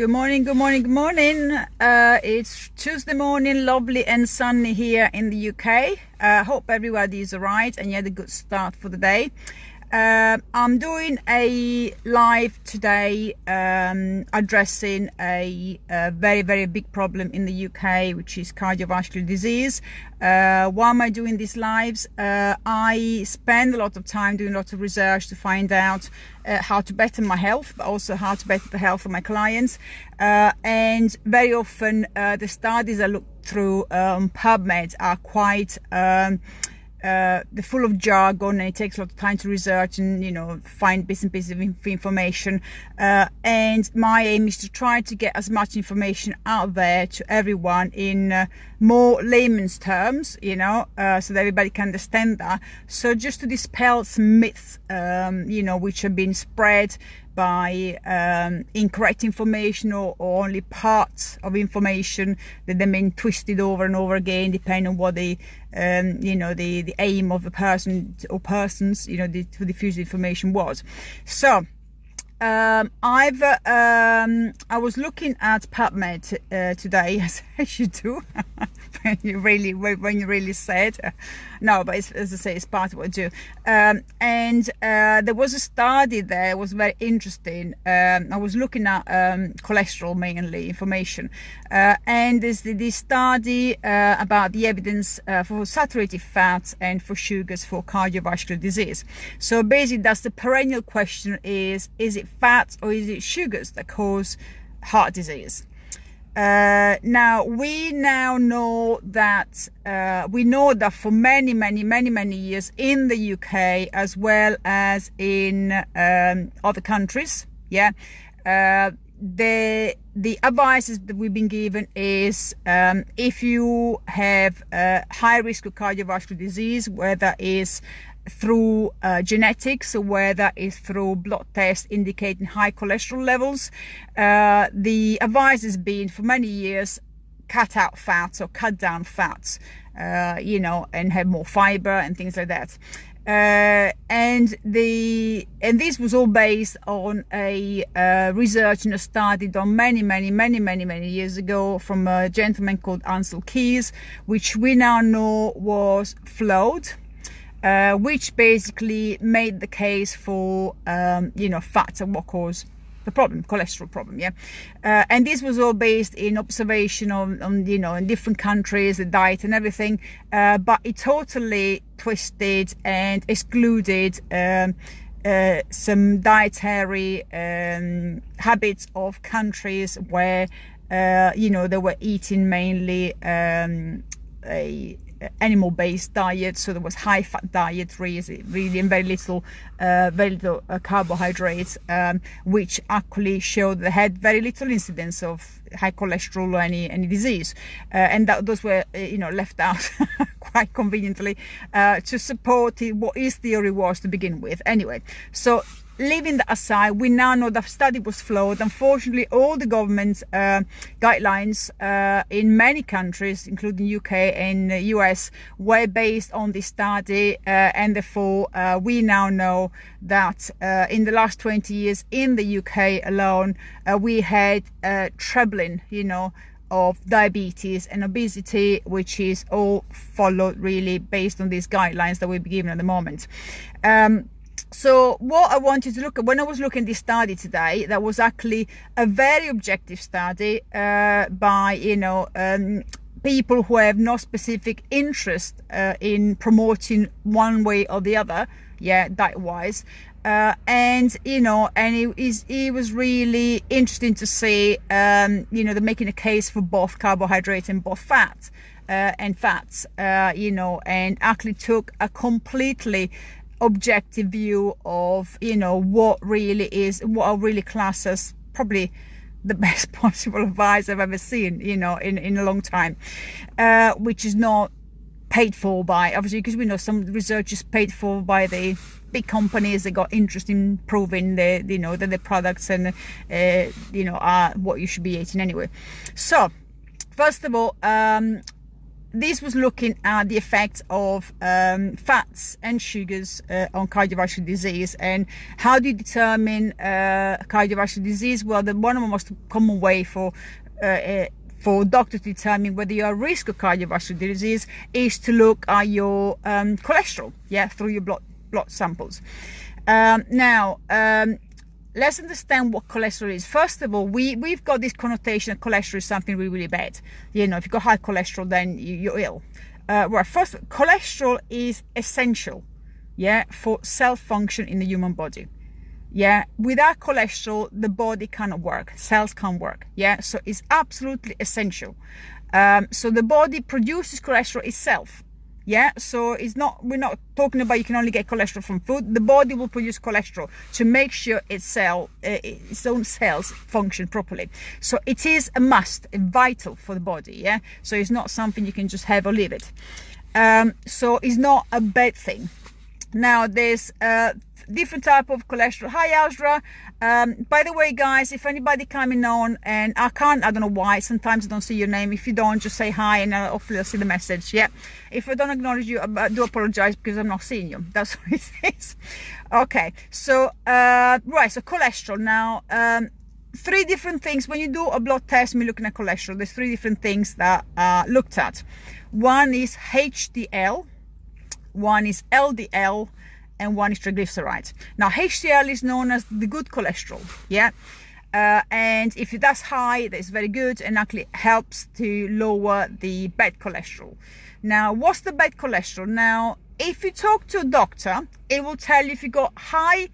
Good morning, good morning, good morning. It's Tuesday morning, lovely and sunny here in the UK. Hope everybody is alright and you had a good start for the day. I'm doing a live today addressing a very, very big problem in the UK, which is cardiovascular disease. Why am I doing these lives? I spend a lot of time doing lots of research to find out how to better my health, but also how to better the health of my clients. And very often the studies I look through PubMed are quite they're full of jargon, and it takes a lot of time to research and find bits and pieces of information, and my aim is to try to get as much information out there to everyone in more layman's terms, so that everybody can understand that. So just to dispel some myths which have been spread by incorrect information or only parts of information that they've been twisted over and over again, depending on what the aim of the person or persons to diffuse the information was. So I was looking at PubMed today, as you do when you really said no, but as I say, it's part of what I do. And there was a study there. It was very interesting. I was looking at cholesterol mainly information, and there's this study about the evidence for saturated fats and for sugars for cardiovascular disease. So basically, that's the perennial question: is it fats or is it sugars that cause heart disease? Now we know that for many years in the UK as well as in other countries, the advices that we've been given is if you have high risk of cardiovascular disease, whether it's through genetics or whether it's through blood tests indicating high cholesterol levels, the advice has been for many years cut out fats or cut down fats, and have more fiber and things like that. And this was all based on a research and a study done many years ago from a gentleman called Ansel Keys, which we now know was flawed. Which basically made the case for fats and what cause the problem, cholesterol problem, and this was all based in observation on in different countries, the diet and everything, but it totally twisted and excluded some dietary habits of countries where they were eating mainly a animal-based diet. So there was high-fat diet really and very little carbohydrates, which actually showed they had very little incidence of high cholesterol or any disease, and those were left out quite conveniently to support what his theory was to begin with. Anyway, so leaving that aside, we now know the study was flawed. Unfortunately, all the government guidelines in many countries, including UK and US, were based on this study, and therefore we now know that in the last 20 years in the UK alone, we had trebling, of diabetes and obesity, which is all followed really based on these guidelines that we've been given at the moment. So what I wanted to look at when I was looking at this study today, that was actually a very objective study by people who have no specific interest in promoting one way or the other, diet wise, and it was really interesting to see they're making a case for both carbohydrates and both fats and actually took a completely objective view of what I really class as probably the best possible advice I've ever seen in a long time, which is not paid for by, obviously, because we know some research is paid for by the big companies that got interest in proving that the products and are what you should be eating anyway. So first of all, this was looking at the effects of fats and sugars on cardiovascular disease. And how do you determine cardiovascular disease? Well, one of the most common way for doctors to determine whether you're at risk of cardiovascular disease is to look at your cholesterol, through your blood samples. Let's understand what cholesterol is. First of all, we've got this connotation that cholesterol is something really, really bad. You know, if you've got high cholesterol, then you're ill. Well, first, cholesterol is essential, for cell function in the human body. Without cholesterol, the body cannot work. Cells can't work. So it's absolutely essential. So the body produces cholesterol itself. So we're not talking about you can only get cholesterol from food. The body will produce cholesterol to make sure its own cells function properly. So it is a must, vital for the body. So it's not something you can just have or leave it. So it's not a bad thing. Now there's different type of cholesterol. Hi Azra. By the way, guys, if anybody coming on and I don't know why, sometimes I don't see your name. If you don't, just say hi and hopefully I'll see the message. If I don't acknowledge you, I do apologize because I'm not seeing you. That's what it is. Okay, so right, so cholesterol. Now three different things. When you do a blood test and you're looking at cholesterol, there's three different things that are looked at. One is HDL, one is LDL, and one is triglycerides. Now HDL is known as the good cholesterol, and if that's high, that's very good and actually helps to lower the bad cholesterol. Now what's the bad cholesterol? Now if you talk to a doctor, it will tell you if you got high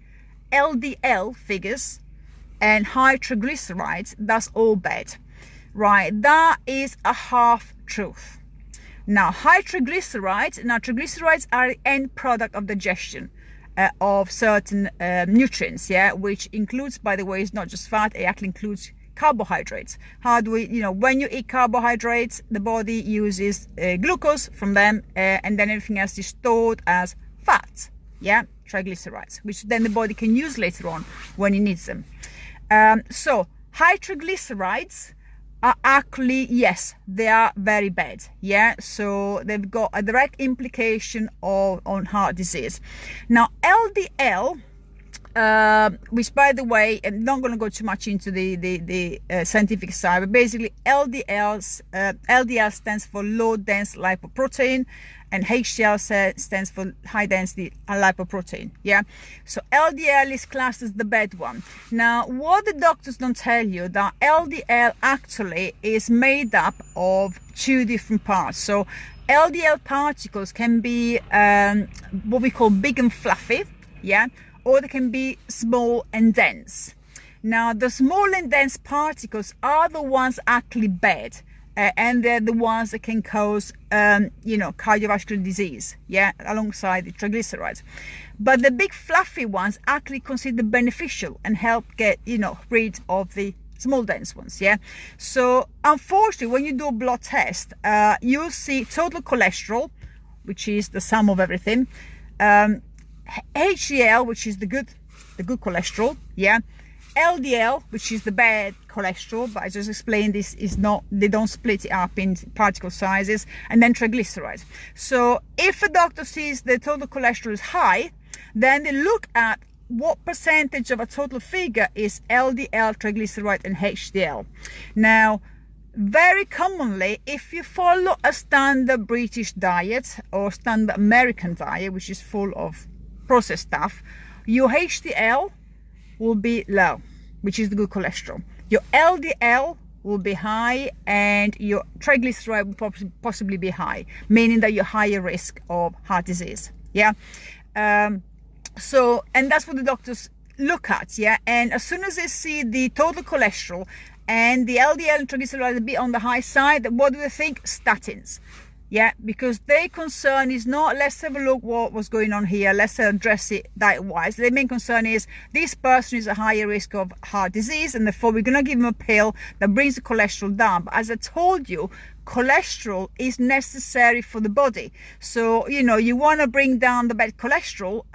LDL figures and high triglycerides, that's all bad, right? That is a half truth. Now high triglycerides, triglycerides are the end product of digestion of certain nutrients, which includes, by the way, is not just fat, it actually includes carbohydrates. How do we, when you eat carbohydrates, the body uses glucose from them, and then everything else is stored as fat, triglycerides, which then the body can use later on when it needs them. So high triglycerides are actually, yes, they are very bad, so they've got a direct implication on heart disease. Now LDL, which by the way, I'm not going to go too much into the scientific side, but basically LDL stands for low dense lipoprotein, and HDL stands for high density lipoprotein. So LDL is classed as the bad one. Now what the doctors don't tell you, that LDL actually is made up of two different parts. So LDL particles can be what we call big and fluffy, or they can be small and dense. Now the small and dense particles are the ones actually bad. And they're the ones that can cause, cardiovascular disease, alongside the triglycerides. But the big fluffy ones actually considered beneficial and help get, rid of the small dense ones, So unfortunately, when you do a blood test, you'll see total cholesterol, which is the sum of everything, HDL, which is the good cholesterol, LDL, which is the bad cholesterol, but I just explained this is not, they don't split it up in particle sizes, and then triglycerides. So if a doctor sees the total cholesterol is high, then they look at what percentage of a total figure is LDL, triglyceride, and HDL. Now, very commonly, if you follow a standard British diet or standard American diet, which is full of processed stuff, your HDL will be low, which is the good cholesterol. Your LDL will be high, and your triglyceride will possibly be high, meaning that you're higher risk of heart disease. So, and that's what the doctors look at, and as soon as they see the total cholesterol and the LDL and triglycerides a bit on the high side, what do they think? Statins. Because their concern is not, let's have a look what was going on here, let's address it diet-wise. Their main concern is, this person is a higher risk of heart disease, and therefore we're going to give them a pill that brings the cholesterol down. But as I told you, cholesterol is necessary for the body. So, you want to bring down the bad cholesterol,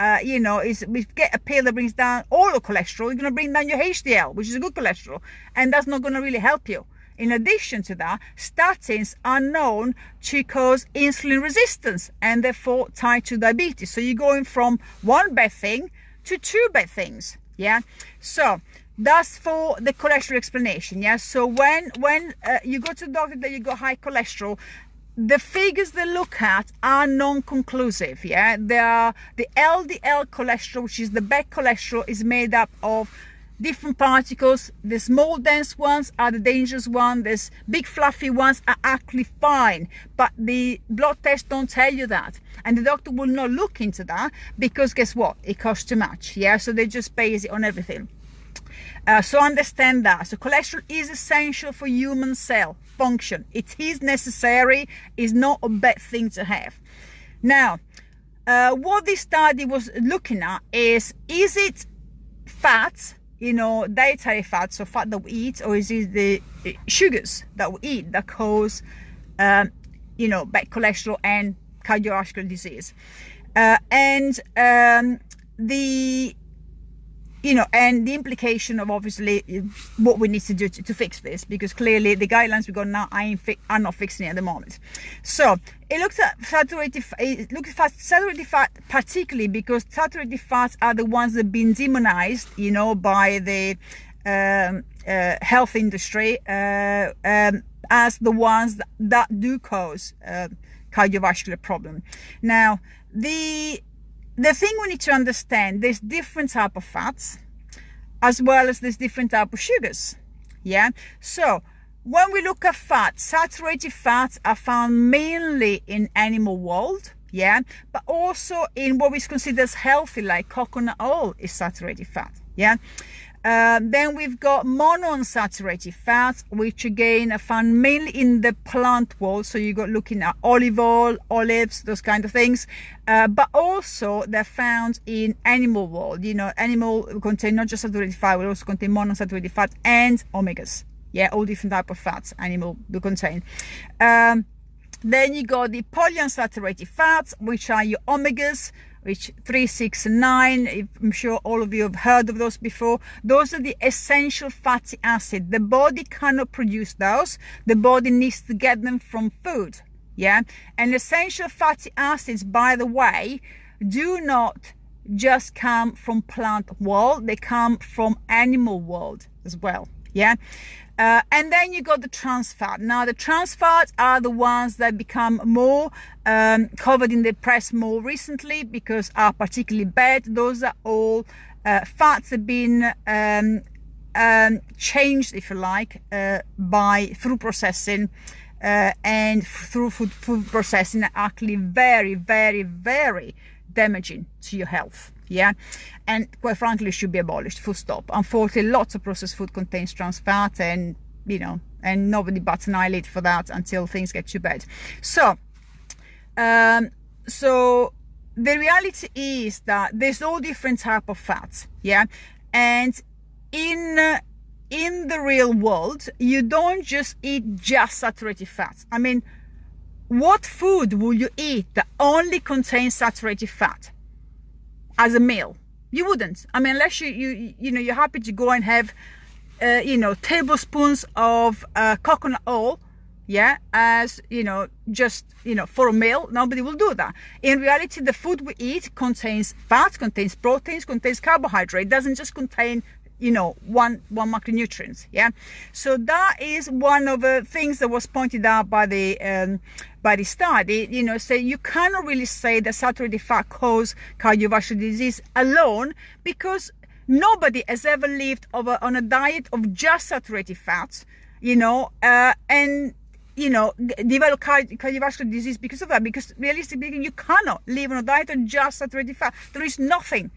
we get a pill that brings down all the cholesterol, you're going to bring down your HDL, which is a good cholesterol, and that's not going to really help you in addition to that, statins are known to cause insulin resistance and therefore type 2 diabetes. So you're going from one bad thing to two bad things. Yeah, so that's for the cholesterol explanation. Yeah, so when you go to the doctor that you got high cholesterol, the figures they look at are non-conclusive. Yeah, they are the LDL cholesterol, which is the bad cholesterol, is made up of different particles. The small dense ones are the dangerous ones. There's big fluffy ones are actually fine, but the blood tests don't tell you that, and the doctor will not look into that because guess what, it costs too much. Yeah, so they just base it on everything. So understand that. So cholesterol is essential for human cell function. It is necessary. It's not a bad thing to have. Now, what this study was looking at is it fats, dietary fats, so fat that we eat, or is it the sugars that we eat that cause, bad cholesterol and cardiovascular disease? And the implication of obviously what we need to do to fix this, because clearly the guidelines we got now are not fixing it at the moment. So it looks at saturated fat, particularly because saturated fats are the ones that have been demonized, by the health industry as the ones that do cause cardiovascular problem. Now, the thing we need to understand, there's different type of fats as well as there's different type of sugars. Yeah, so when we look at fats, saturated fats are found mainly in animal world, yeah, but also in what we consider as healthy, like coconut oil is saturated fat. Yeah, then we've got monounsaturated fats, which again are found mainly in the plant world. So you got looking at olive oil, olives, those kind of things, but also they're found in animal world. Animal contain not just saturated fat, but also contain monounsaturated fat and omegas. Yeah, all different type of fats animal do contain. Then you got the polyunsaturated fats, which are your omegas, which 3, 6, and 9. I'm sure all of you have heard of those before. Those are the essential fatty acids. The body cannot produce those. The body needs to get them from food. Yeah, and essential fatty acids, by the way, do not just come from plant world. They come from animal world as well. Yeah. And then you got the trans fat. Now the trans fats are the ones that become more covered in the press more recently because are particularly bad. Those are all fats have been changed, if you like, through processing and through food processing, are actually very, very, very damaging to your health. Yeah, and quite frankly should be abolished, full stop. Unfortunately, lots of processed food contains trans fat, and and nobody bats an eyelid for that until things get too bad. So so the reality is that there's all different type of fats. Yeah, and in the real world, you don't just eat just saturated fats. I mean, what food will you eat that only contains saturated fat as a meal? You wouldn't. I mean, unless you're happy to go and have tablespoons of coconut oil, yeah, as just for a meal. Nobody will do that. In reality, the food we eat contains fats, contains proteins, contains carbohydrate. It doesn't just contain one macronutrients. Yeah, so that is one of the things that was pointed out by the study. Say you cannot really say that saturated fat cause cardiovascular disease alone, because nobody has ever lived on a diet of just saturated fats, and develop cardiovascular disease because of that. Because realistically speaking, you cannot live on a diet of just saturated fat. There is nothing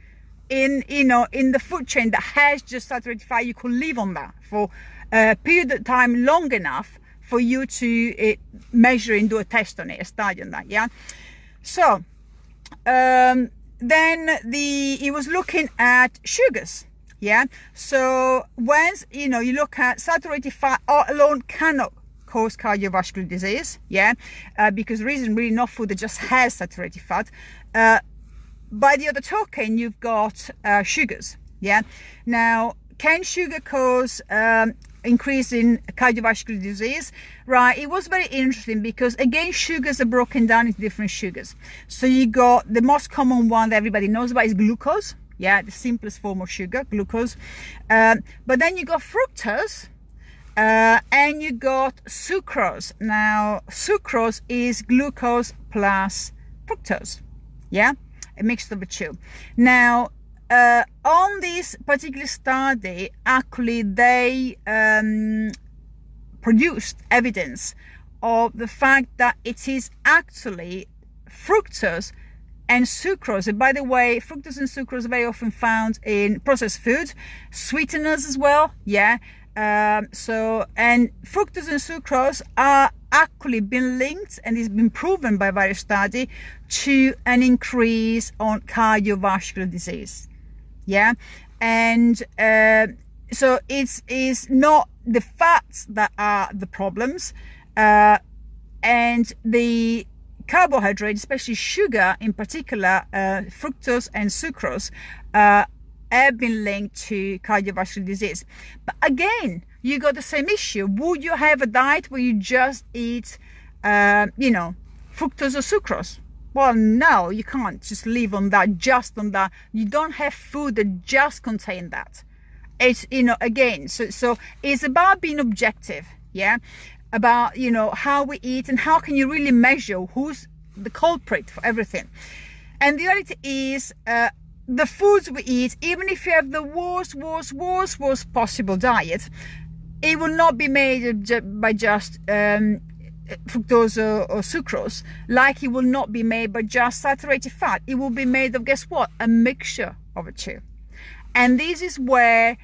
in the food chain that has just saturated fat. You could live on that for a period of time long enough for you to measure and do a test on it, a study on that. Yeah, so then he was looking at sugars. Yeah, so once you look at saturated fat alone cannot cause cardiovascular disease. Yeah, because there isn't really enough food that just has saturated fat. By the other token, you've got sugars. Yeah, now can sugar cause increasing cardiovascular disease, right? It was very interesting because, again, sugars are broken down into different sugars. So you got the most common one that everybody knows about is glucose. Yeah, the simplest form of sugar, glucose. But then you got fructose, and you got sucrose. Now, sucrose is glucose plus fructose. Yeah, a mixture of the two. Now, on this particular study, actually, they produced evidence of the fact that it is actually fructose and sucrose. And by the way, fructose and sucrose are very often found in processed food, sweeteners as well. Yeah. And fructose and sucrose are actually been linked, and it's been proven by various studies, to an increase on cardiovascular disease. Yeah. And so it's not the fats that are the problems, and the carbohydrates, especially sugar in particular, fructose and sucrose, have been linked to cardiovascular disease. But again, you got the same issue. Would you have a diet where you just eat, fructose or sucrose? Well, no, you can't just live on that, just on that. You don't have food that just contain that. It's, again, so it's about being objective, yeah? About, how we eat and how can you really measure who's the culprit for everything. And the reality is, the foods we eat, even if you have the worst possible diet, it will not be made by just fructose or sucrose, like it will not be made by just saturated fat. It will be made of, guess what? A mixture of the two. And this is where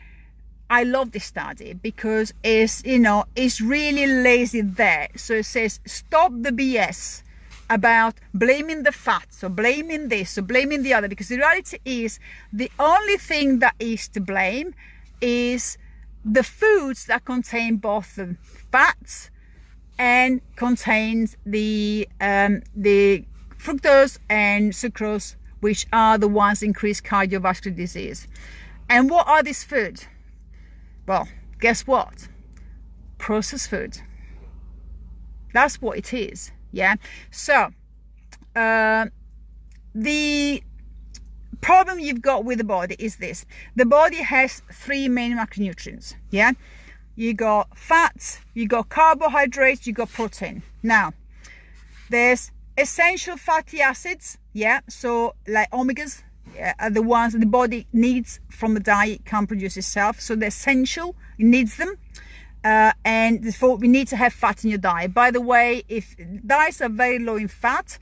I love this study, because it's really lazy there. So it says, stop the BS about blaming the fats or blaming this or blaming the other, because the reality is the only thing that is to blame is the foods that contain both the fats and contains the fructose and sucrose, which are the ones that increase cardiovascular disease. And what are these foods? Well, guess what? Processed food. That's what it is. Yeah. So the problem you've got with the body is this: the body has three main macronutrients. Yeah. You got fats, you got carbohydrates, you got protein. Now, there's essential fatty acids. Yeah. So like omegas, are the ones that the body needs from the diet, can't produce itself. So they're essential, it needs them. And therefore we need to have fat in your diet. By the way, if diets are very low in fat,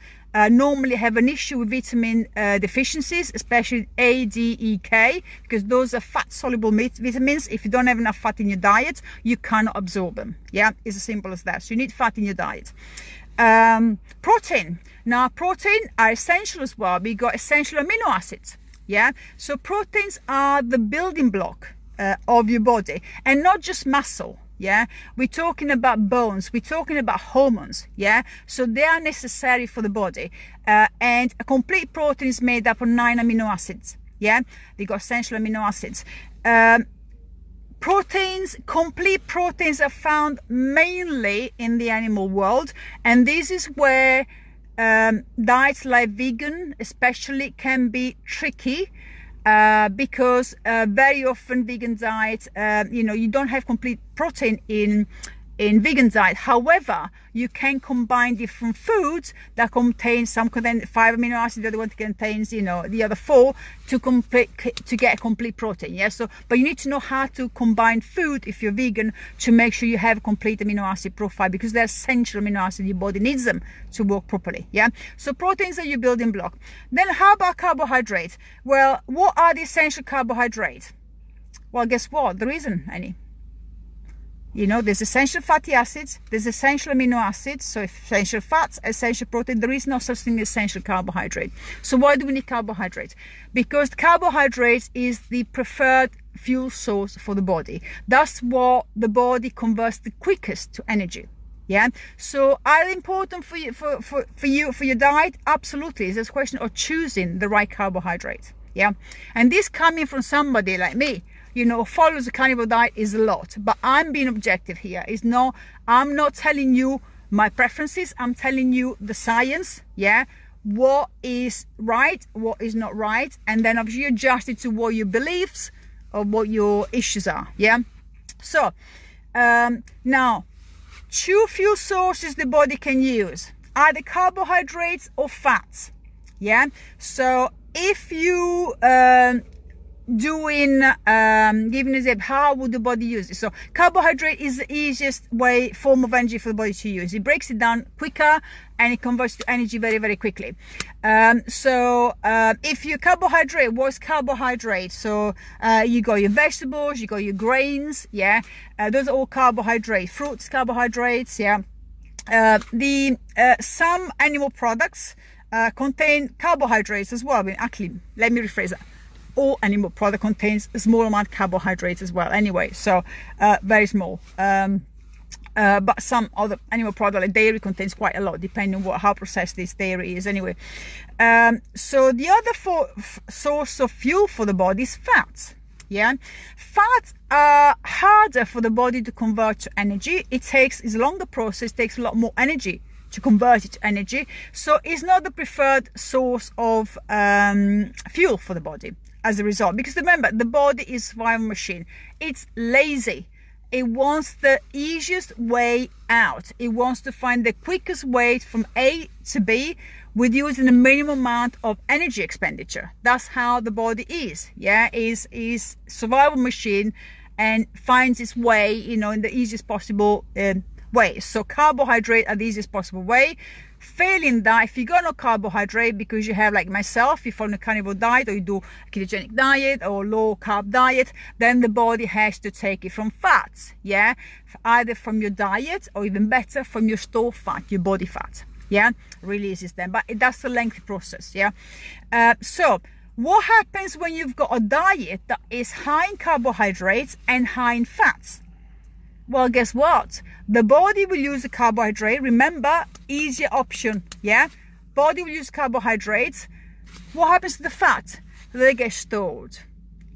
normally have an issue with vitamin deficiencies, especially A, D, E, K, because those are fat soluble vitamins. If you don't have enough fat in your diet, you cannot absorb them. Yeah, it's as simple as that. So you need fat in your diet. Protein. Now, protein are essential as well. We got essential amino acids. Yeah, so proteins are the building block of your body, and not just muscle. Yeah, we're talking about bones, we're talking about hormones. Yeah, so they are necessary for the body, and a complete protein is made up of 9 amino acids. Yeah, they got essential amino acids. Complete proteins are found mainly in the animal world, and this is where diets like vegan especially can be tricky, because very often vegan diets, you don't have complete protein in vegan diet. However, you can combine different foods that contain 5 amino acids, the other one contains the other 4 to get complete protein. Yeah, so but you need to know how to combine food if you're vegan to make sure you have a complete amino acid profile, because they're essential amino acids, your body needs them to work properly. Yeah, so proteins are your building block. Then how about carbohydrates? Well, what are the essential carbohydrates? Well, guess what? There isn't any. There's essential fatty acids, there's essential amino acids, so essential fats, essential protein. There is no such thing as essential carbohydrate. So why do we need carbohydrates? Because carbohydrates is the preferred fuel source for the body. That's what the body converts the quickest to energy. Yeah. So are they important for you for your diet? Absolutely. It's just a question of choosing the right carbohydrate. Yeah. And this coming from somebody like me, you know, follows a carnivore diet is a lot, but I'm being objective here. I'm not telling you my preferences, I'm telling you the science, yeah, what is right, what is not right, and then obviously you adjust it to what your beliefs or what your issues are, yeah. So now, two fuel sources the body can use, either carbohydrates or fats, yeah. So if you giving an example, how would the body use it? So carbohydrate is the easiest form of energy for the body to use. It breaks it down quicker and it converts to energy very, very quickly. If you carbohydrate, what's carbohydrate? So you got your vegetables, you got your grains, yeah, those are all carbohydrates. Fruits, carbohydrates, yeah. Some animal products contain carbohydrates as well. I mean, actually, let me rephrase that. All animal product contains a small amount of carbohydrates as well, anyway, so very small. But some other animal product like dairy contains quite a lot, depending on how processed this dairy is, anyway. So the other source of fuel for the body is fats, yeah. Fats are harder for the body to convert to energy. It's a longer process, takes a lot more energy to convert it to energy, so it's not the preferred source of fuel for the body as a result, because remember, the body is a survival machine. It's lazy. It wants the easiest way out. It wants to find the quickest way from A to B with using the minimum amount of energy expenditure. That's how the body is, yeah. Is survival machine and finds its way, you know, in the easiest possible way. So carbohydrate are the easiest possible way. Failing that, if you go on a carbohydrate because you have, like myself, you follow a carnivore diet or you do a ketogenic diet or low carb diet, then the body has to take it from fats, yeah, either from your diet or even better from your stored fat, your body fat, yeah, releases them. But that's a lengthy process, yeah. So what happens when you've got a diet that is high in carbohydrates and high in fats? Well, guess what? The body will use the carbohydrate. Remember, easier option, yeah? Body will use carbohydrates. What happens to the fat? They get stored,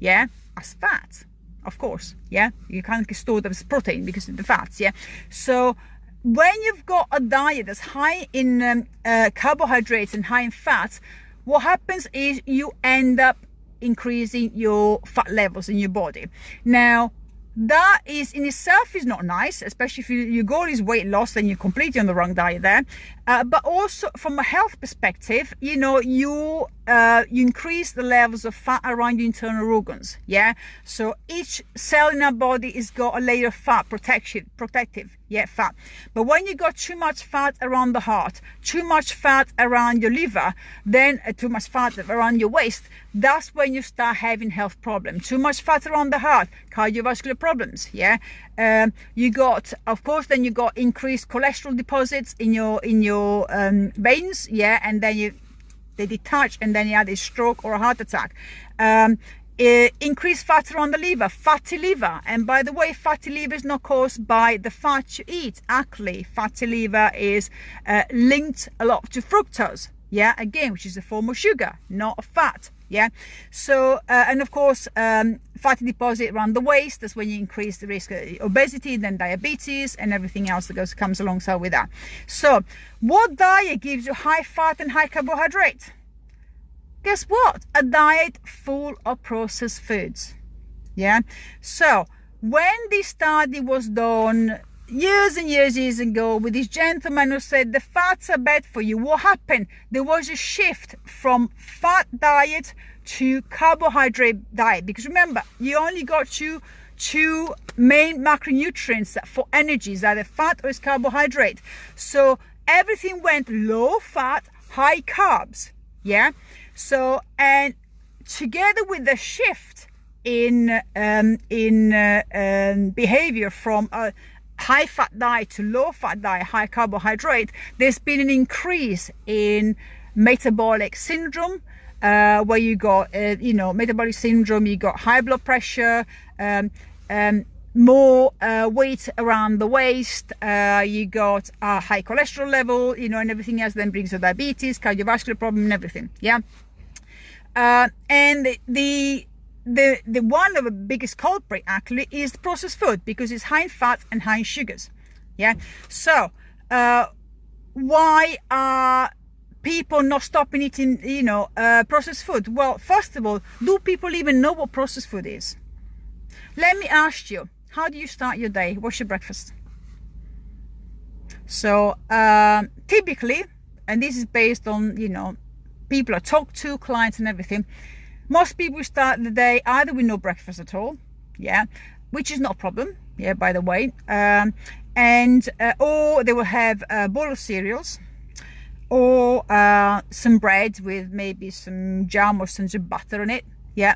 yeah, as fat, of course, yeah? You can't get stored as protein because of the fats, yeah? So when you've got a diet that's high in carbohydrates and high in fats, what happens is you end up increasing your fat levels in your body. Now, that is in itself is not nice, especially if your goal is weight loss, then you're completely on the wrong diet there. But also from a health perspective, you know, you increase the levels of fat around your internal organs, yeah. So each cell in our body is got a layer of fat, protective, yeah, fat. But when you got too much fat around the heart, too much fat around your liver, then too much fat around your waist, that's when you start having health problems. Too much fat around the heart, cardiovascular problems, yeah. You got, of course, then you got increased cholesterol deposits in your veins, yeah, and then they detach, and then you had a stroke or a heart attack. Increased fat around the liver, fatty liver. And by the way, fatty liver is not caused by the fat you eat. Actually, fatty liver is linked a lot to fructose, yeah, again, which is a form of sugar, not a fat, yeah. So and of course, fatty deposit around the waist, that's when you increase the risk of obesity, then diabetes and everything else that comes alongside with that. So what diet gives you high fat and high carbohydrate? Guess what? A diet full of processed foods, yeah. So when this study was done years and years ago with this gentleman who said the fats are bad for you, what happened? There was a shift from fat diet to carbohydrate diet, because remember, you only got two main macronutrients for energy, is either fat or is carbohydrate. So everything went low fat, high carbs, yeah. So, and together with the shift in behavior from a high fat diet to low fat diet, high carbohydrate, there's been an increase in metabolic syndrome, where you got metabolic syndrome, you got high blood pressure, more weight around the waist, you got a high cholesterol level, you know, and everything else then brings you diabetes, cardiovascular problem and everything, yeah. And the the one of the biggest culprit actually is the processed food, because it's high in fats and high in sugars. Yeah. So why are people not stopping eating, processed food? Well, first of all, do people even know what processed food is? Let me ask you, how do you start your day? What's your breakfast? So typically, and this is based on, people I talk to, clients and everything, most people start the day either with no breakfast at all, yeah, which is not a problem, yeah, by the way, or they will have a bowl of cereals, or some bread with maybe some jam or some butter on it, yeah,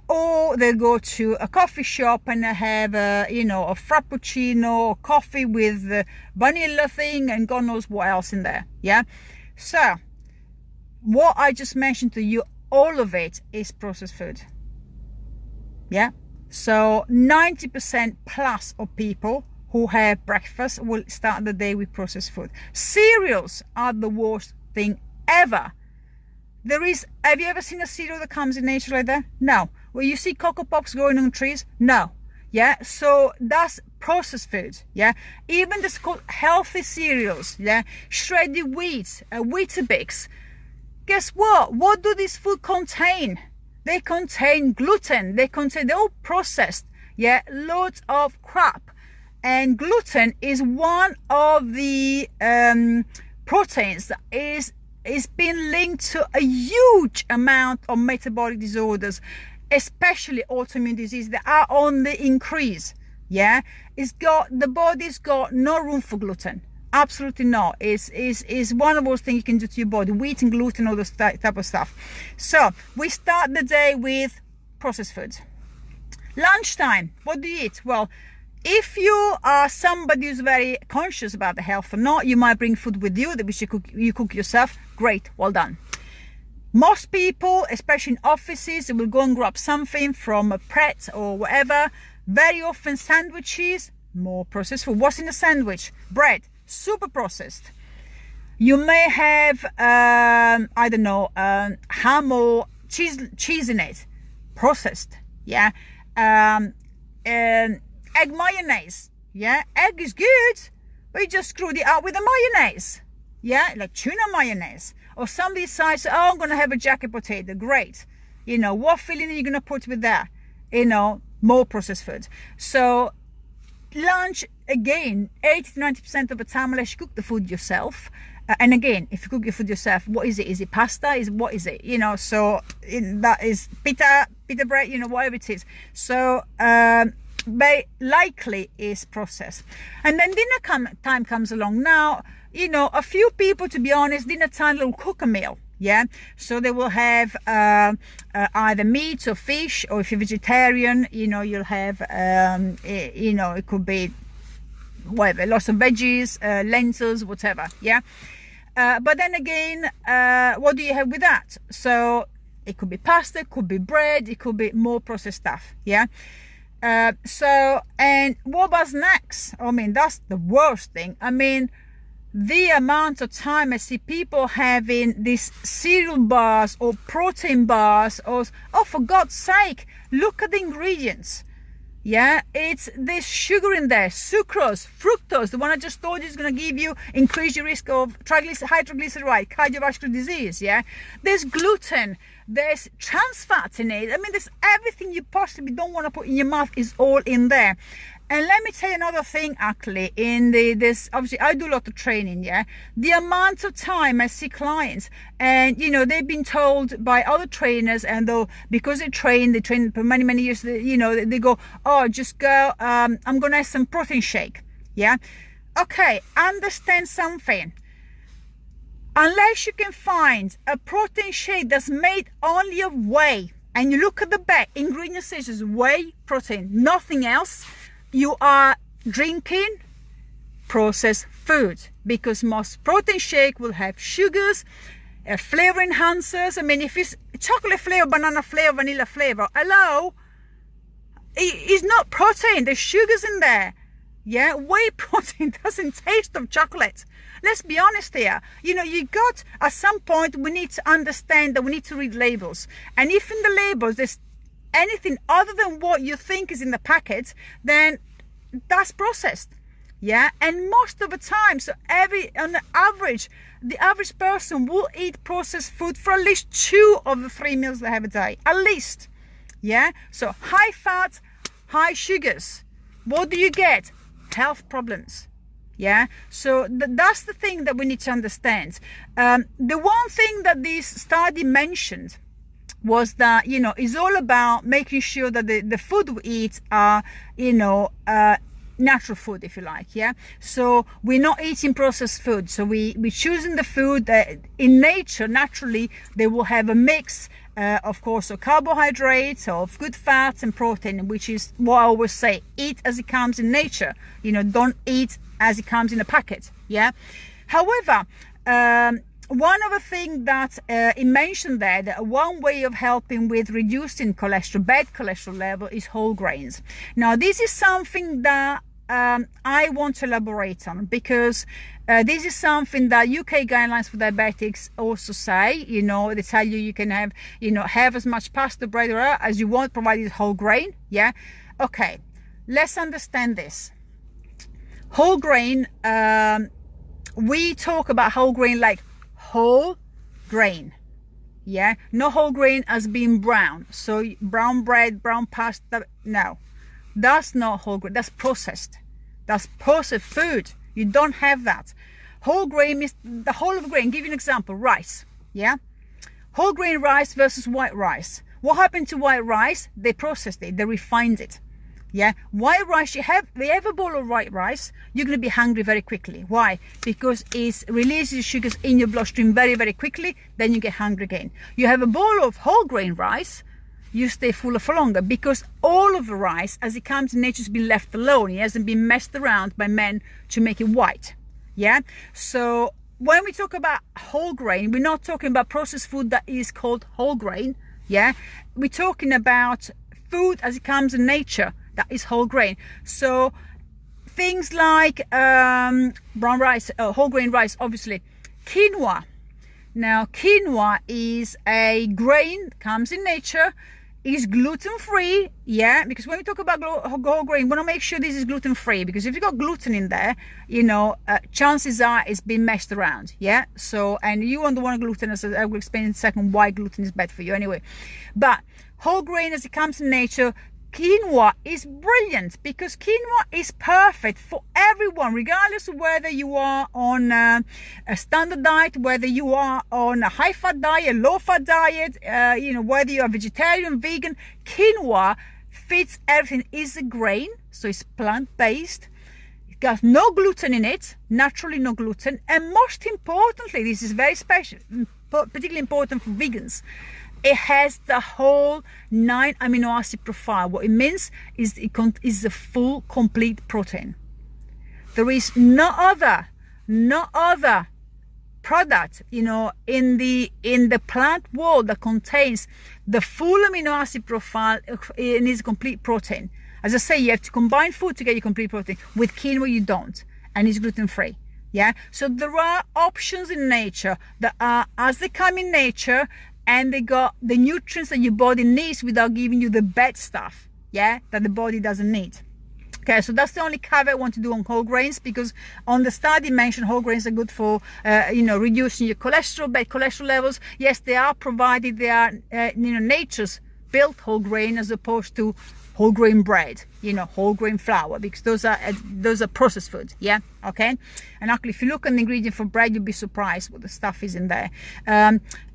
or they go to a coffee shop and have a frappuccino coffee with the vanilla thing and God knows what else in there, yeah. So what I just mentioned to you, all of it is processed food, yeah. So 90% plus of people who have breakfast will start the day with processed food. Cereals are the worst thing ever. Have you ever seen a cereal that comes in nature like that? No. Well, you see Cocoa Pops growing on trees? No. Yeah, so that's processed food. Yeah, even this called healthy cereals, yeah, shredded wheat, Weetabix. Guess what do these food contain? They contain gluten. They're all processed, yeah, loads of crap. And gluten is one of the proteins that is been linked to a huge amount of metabolic disorders, especially autoimmune disease that are on the increase. Yeah, the body's got no room for gluten. Absolutely not. Is one of those things you can do to your body. Wheat and gluten, all this type of stuff. So we start the day with processed foods. Lunchtime, what do you eat? Well, if you are somebody who's very conscious about the health or not, you might bring food with you that you cook yourself. Great, well done. Most people, especially in offices, they will go and grab something from a Pret or whatever. Very often sandwiches, more processed food. What's in a sandwich? Bread, super processed. You may have, I don't know, ham or cheese in it, processed, yeah. Egg mayonnaise, yeah. Egg is good, but you just screwed it out with a mayonnaise, yeah, like tuna mayonnaise. Or somebody decides, oh, I'm going to have a jacket potato. Great. What filling are you going to put with that? More processed food. So lunch, again, 80 to 90% of the time, unless you cook the food yourself. And again, if you cook your food yourself, what is it? Is it pasta? What is it? So that is pita bread, whatever it is. So very likely is processed. And then dinner time comes along. Now, a few people, to be honest, dinner time will cook a meal, yeah. So they will have either meat or fish, or if you're vegetarian, you'll have it could be whatever, lots of veggies, lentils, whatever, yeah. But then again, what do you have with that? So it could be pasta, it could be bread, it could be more processed stuff, yeah. And what about snacks? I mean, that's the worst thing. I mean, the amount of time I see people having these cereal bars or protein bars, or, oh, for God's sake, look at the ingredients. Yeah, there's sugar in there, sucrose, fructose, the one I just told you is going to increase your risk of high triglyceride, cardiovascular disease, yeah. There's gluten, there's trans fat in it. I mean, there's everything you possibly don't want to put in your mouth is all in there. And let me tell you another thing, actually, obviously I do a lot of training, yeah. The amount of time I see clients, and they've been told by other trainers, and because they train for many, many years, they go, oh, just go, I'm gonna have some protein shake, yeah. Okay, understand something. Unless you can find a protein shake that's made only of whey, and you look at the back, ingredients such as whey protein, nothing else, you are drinking processed food, because most protein shake will have sugars, flavor enhancers. I mean, if it's chocolate flavor, banana flavor, vanilla flavor, hello, it's not protein, there's sugars in there. Yeah, whey protein doesn't taste of chocolate. Let's be honest here. At some point, we need to understand that we need to read labels. And if in the labels there's anything other than what you think is in the packet, then that's processed. Yeah, and most of the time, so on the average person will eat processed food for at least 2 of the 3 meals they have a day, at least. Yeah, so high fat, high sugars. What do you get? Health problems. Yeah, so that's the thing that we need to understand. The one thing that this study mentioned was that, you know, it's all about making sure that the food we eat are, you know, natural food, if you like. Yeah, so we're not eating processed food, so we're choosing the food that in nature naturally they will have a mix of course of carbohydrates, of good fats and protein, which is what I always say: eat as it comes in nature, you know, don't eat as it comes in a packet. Yeah, however, one of the things that it mentioned there, that one way of helping with reducing cholesterol, bad cholesterol level, is whole grains. Now, this is something that I want to elaborate on, because this is something that UK guidelines for diabetics also say. You know, they tell you can have, you know, have as much pasta, bread as you want, provided whole grain. Yeah, okay, let's understand this. Whole grain, we talk about whole grain like whole grain. Yeah, no whole grain as being brown, so brown bread, brown pasta. No, that's not whole grain, that's processed food. You don't have that. Whole grain is the whole of grain. Give you an example: rice. Yeah, whole grain rice versus white rice. What happened to white rice? They processed it, they refined it. Yeah, white rice, you have a bowl of white rice, you're going to be hungry very quickly. Why? Because it releases sugars in your bloodstream very, very quickly, then you get hungry again. You have a bowl of whole grain rice, you stay fuller for longer, because all of the rice, as it comes in nature, has been left alone. It hasn't been messed around by men to make it white. Yeah, so when we talk about whole grain, we're not talking about processed food that is called whole grain. Yeah, we're talking about food as it comes in nature, that is whole grain. So things like brown rice, whole grain rice, obviously. Quinoa. Now, quinoa is a grain, comes in nature, is gluten-free. Yeah, because when we talk about whole grain, we want to make sure this is gluten-free, because if you got gluten in there, you know, chances are it's been messed around. Yeah, so, and you don't want gluten, as I will explain in a second why gluten is bad for you anyway. But whole grain as it comes in nature, quinoa is brilliant, because quinoa is perfect for everyone, regardless of whether you are on a standard diet, whether you are on a high fat diet, low fat diet, you know, whether you are vegetarian, vegan. Quinoa fits everything. It's a grain, so it's plant-based. It got no gluten in it, naturally no gluten, and most importantly, this is very special, particularly important for vegans, it has the whole 9 amino acid profile. What it means is it is a full, complete protein. There is no other product, you know, in the plant world that contains the full amino acid profile and is complete protein. As I say, you have to combine food to get your complete protein. With quinoa, you don't, and it's gluten-free. Yeah, so there are options in nature that are as they come in nature, and they got the nutrients that your body needs without giving you the bad stuff, yeah, that the body doesn't need. Okay, so that's the only caveat I want to do on whole grains, because on the study mentioned whole grains are good for, you know, reducing your cholesterol, bad cholesterol levels. Yes, they are, provided they are, you know, nature's built whole grain, as opposed to whole grain bread, you know, whole grain flour, because those are processed foods. Yeah, okay. And actually, if you look at the ingredient for bread, you'll be surprised what the stuff is in there.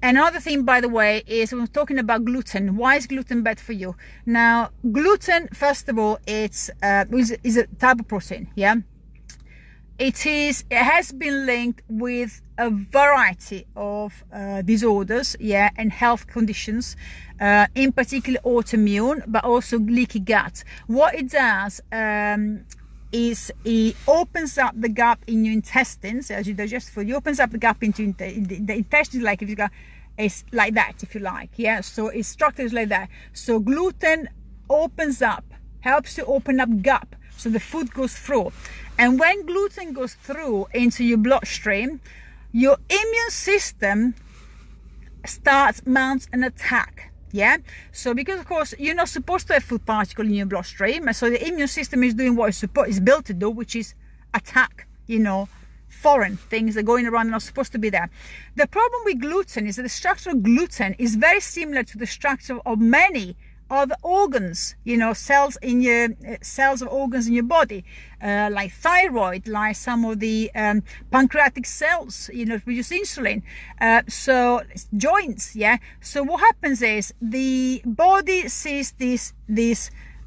Another thing, by the way, is when we're talking about gluten. Why is gluten bad for you? Now, gluten, first of all, is a type of protein. Yeah, it has been linked with a variety of disorders, yeah, and health conditions, in particular autoimmune, but also leaky gut. What it does is it opens up the gap in your intestines as you digest food. It opens up the gap into the intestines, like if you got, it's like that, if you like. Yeah, so it's structured like that. So gluten opens up, helps to open up gap, so the food goes through. And when gluten goes through into your bloodstream, your immune system mounts an attack. Yeah, so because of course you're not supposed to have food particle in your bloodstream, and so the immune system is doing what it's built to do, which is attack, foreign things that are going around and not supposed to be there. The problem with gluten is that the structure of gluten is very similar to the structure of many other organs, cells of organs in your body, like thyroid, like some of the pancreatic cells, produce insulin. So joints, yeah. So what happens is the body sees this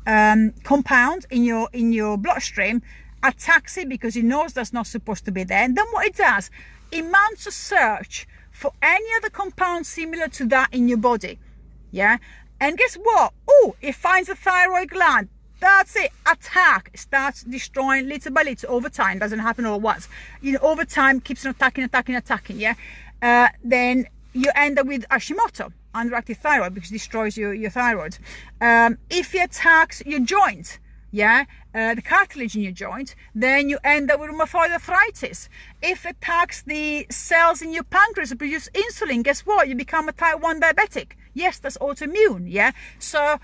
compound in your bloodstream, attacks it because it knows that's not supposed to be there, and then what it does, it mounts a search for any other compound similar to that in your body, yeah. And guess what? Oh, it finds a thyroid gland. That's it. Attack. It starts destroying little by little over time. Doesn't happen all at once. Over time, keeps on attacking. Yeah. Then you end up with Hashimoto, underactive thyroid, because it destroys your thyroid. If it attacks your joint, yeah, the cartilage in your joint, then you end up with rheumatoid arthritis. If it attacks the cells in your pancreas that produce insulin, guess what? You become a type 1 diabetic. Yes, that's autoimmune, yeah. So